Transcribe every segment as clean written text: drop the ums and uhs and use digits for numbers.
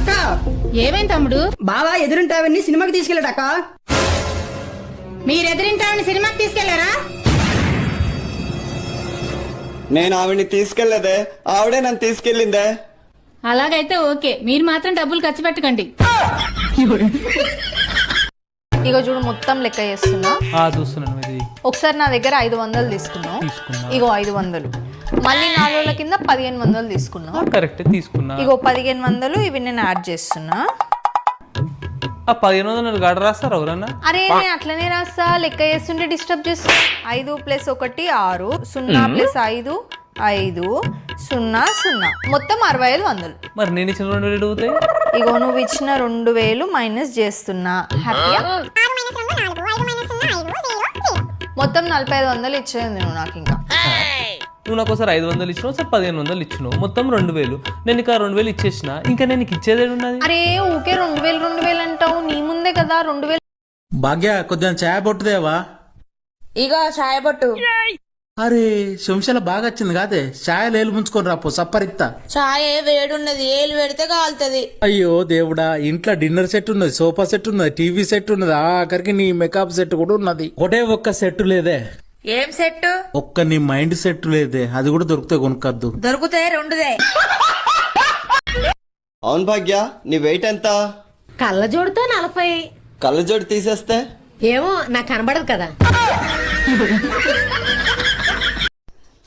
అక్క ఏమేం తమ్ముడు? బావా ఎదురుంటావని సినిమాకి తీసుకెళ్ళాడక్క. మీరెదిరింటామని సినిమాకి తీసుకెళ్లారా? నేను ఆవిడ్ని తీసుకెళ్లేదే, ఆవిడే నన్ను తీసుకెళ్ళిందే. అలాగైతే ఓకే, మీరు మాత్రం డబ్బులు ఖర్చు పెట్టకండి. ఇగో చూడు మొత్తం లెక్క చేస్తున్నా. చూస్తున్నాను. ఇది ఒకసారి నా దగ్గర 500 తీసుకున్నావు. ఇగో 500, మళ్ళీ 4 రోజుల కింద 1500 తీసుకున్నావు. కరెక్ట్ తీసుకున్నా. ఇగో 1500 ఇవి నేను యాడ్ చేస్తున్నా. ఆ 1500 గడ రాస్తారు ఎవరన్నా? అరే నేను అట్లనే రాస్తా, లెక్క చేస్తుంటే డిస్టర్బ్ చేస్తా. 5 + 1 6, 0 + 5 5 0 0, మొత్తం 6500. మరి నేను ఇచ్చిన 2000 అవుతాయి. ఇగో నువ్వు ఇచ్చిన 2000 మైనస్ చేస్తున్నా. హ్యాపీయా? మొత్తం 4500 ఇచ్చేది నువ్వు నాకు. ఇంకా నువ్వు నాకు ఒకసారి 500 ఇచ్చినావు, ఒకసారి 1500 ఇచ్చినావు, మొత్తం 2000. నేను ఇంకా 2000 ఇచ్చేసిన, ఇంకా నేను ఇచ్చేదే ఉన్నది. అరే ఊకే 2000 అంటావు, నీ ముందే కదా 2000. భాగ్య కొద్దిగా ఛాయ పొట్టుదేవా? ఇగో ఛాయ బొట్టు. అరే శంశాల బాగా వచ్చింది కాదే, ఛాయలు ఏలు ముంచుకొని రాపో సప్పరిత్తా. ఛాయ వేడున్నది, ఏలు పెడితే కాలుతుంది. అయ్యో దేవుడా, ఇంట్లో డిన్నర్ సెట్ ఉన్నది, సోఫా సెట్ ఉన్నది, టీవీ సెట్ ఉన్నది, ఆఖరికి నీ మేకప్ సెట్ కూడా ఉన్నది. ఒకటే ఒక్క సెట్ లేదే. ఏం సెట్? ఒక్క నీ మైండ్ సెట్ లేదే, అది కూడా దొరికితే కొనుక్కద్దు. దొరుకుతాయి, రెండుదే. అవును భాగ్య, నీ వెయిట్ ఎంత? కళ్ళజోడుతో 40. కళ్ళజోడు తీసేస్తే? ఏమో నాకు కనబడదు కదా.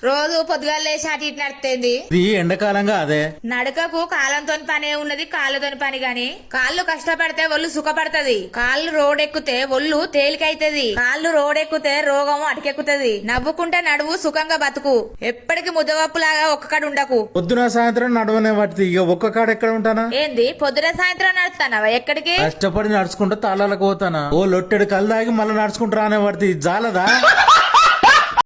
రోజు పొద్దుగాల లేచి అటు ఇటు నడుతుంది. ఇది ఎండాకాలంగా అదే. నడకకు కాలంతో పనే ఉన్నది, కాళ్ళతో పని గాని. కాళ్ళు కష్టపడితే ఒళ్ళు సుఖపడుతుంది. కాళ్ళు రోడ్ ఎక్కితే ఒళ్ళు తేలికైతది. కాళ్ళు రోడ్ ఎక్కితే రోగం అటుకెక్కుతుంది. నవ్వుకుంటే నడువు, సుఖంగా బతుకు. ఎప్పటికి ముద్దవప్పులాగా ఒక్కకాడ ఉండకు. పొద్దున సాయంత్రం నడవనే వాటి ఇక ఒక్క కాడ ఎక్కడ ఉంటానా? ఏంది పొద్దున సాయంత్రం నడుస్తానవా? ఎక్కడికి? కష్టపడి నడుచుకుంటా తాళాలకు పోతానా? ఓ లొట్టెడు కళ్ళు తాగి మళ్ళీ నడుచుకుంటూ రానే పడితే జాలదా?